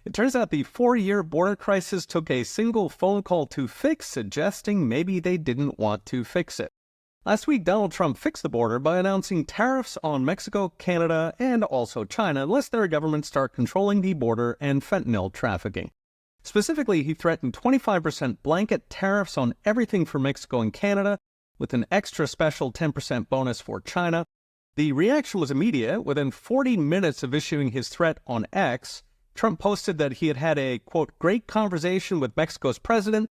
It turns out the 4-year border crisis took a single phone call to fix, suggesting maybe they didn't want to fix it. Last week, Donald Trump fixed the border by announcing tariffs on Mexico, Canada, and also China unless their governments start controlling the border and fentanyl trafficking. Specifically, he threatened 25% blanket tariffs on everything from Mexico and Canada, with an extra special 10% bonus for China. The reaction was immediate. Within 40 minutes of issuing his threat on X, Trump posted that he had had a, quote, great conversation with Mexico's president,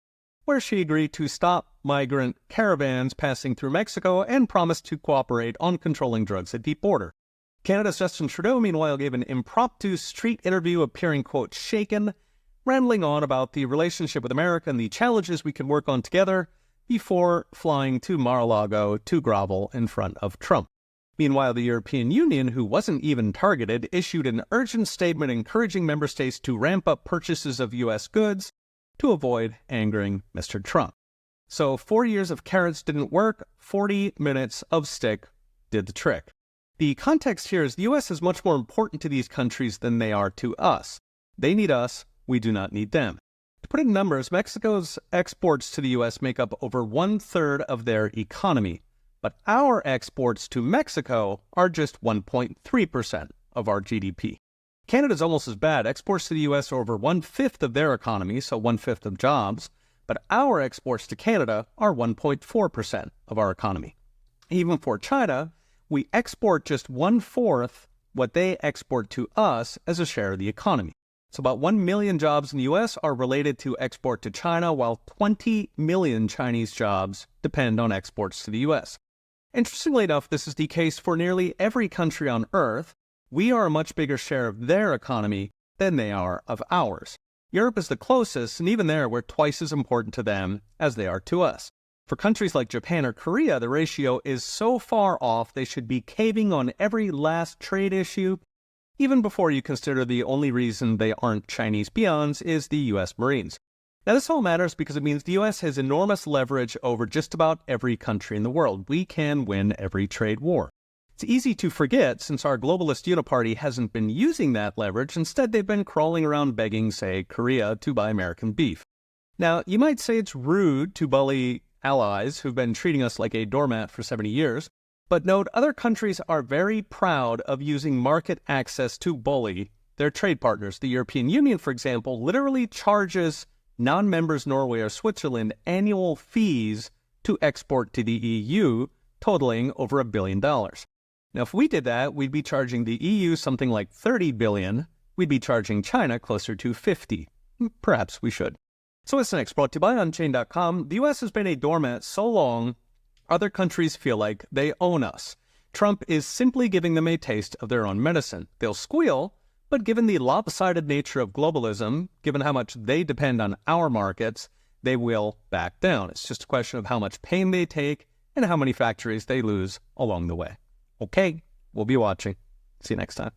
where she agreed to stop migrant caravans passing through Mexico and promised to cooperate on controlling drugs at the border. Canada's Justin Trudeau, meanwhile, gave an impromptu street interview appearing, quote, shaken, rambling on about the relationship with America and the challenges we can work on together before flying to Mar-a-Lago to grovel in front of Trump. Meanwhile, the European Union, who wasn't even targeted, issued an urgent statement encouraging member states to ramp up purchases of U.S. goods to avoid angering Mr. Trump. So 4 years of carrots didn't work, 40 minutes of stick did the trick. The context here is the U.S. is much more important to these countries than they are to us. They need us, we do not need them. To put it in numbers, Mexico's exports to the U.S. make up over 1/3 of their economy. But our exports to Mexico are just 1.3% of our GDP. Canada's almost as bad. Exports to the U.S. are over 1/5 of their economy, so 1/5 of jobs. But our exports to Canada are 1.4% of our economy. Even for China, we export just 1/4 what they export to us as a share of the economy. So about 1 million jobs in the U.S. are related to export to China, while 20 million Chinese jobs depend on exports to the U.S. Interestingly enough, this is the case for nearly every country on Earth. We are a much bigger share of their economy than they are of ours. Europe is the closest, and even there, we're twice as important to them as they are to us. For countries like Japan or Korea, the ratio is so far off they should be caving on every last trade issue, even before you consider the only reason they aren't Chinese peons is the U.S. Marines. Now, this all matters because it means the U.S. has enormous leverage over just about every country in the world. We can win every trade war. It's easy to forget since our globalist uniparty hasn't been using that leverage. Instead, they've been crawling around begging, say, Korea to buy American beef. Now, you might say it's rude to bully allies who've been treating us like a doormat for 70 years, but note other countries are very proud of using market access to bully their trade partners. The European Union, for example, literally charges non-members Norway or Switzerland annual fees to export to the EU, totaling over $1 billion. Now, if we did that, we'd be charging the EU something like $30 billion. We'd be charging China closer to $50. Perhaps we should. So what's next? Brought to you by Unchained.com. The U.S. has been a doormat so long, other countries feel like they own us. Trump is simply giving them a taste of their own medicine. They'll squeal, but given the lopsided nature of globalism, given how much they depend on our markets, they will back down. It's just a question of how much pain they take and how many factories they lose along the way. Okay, we'll be watching. See you next time.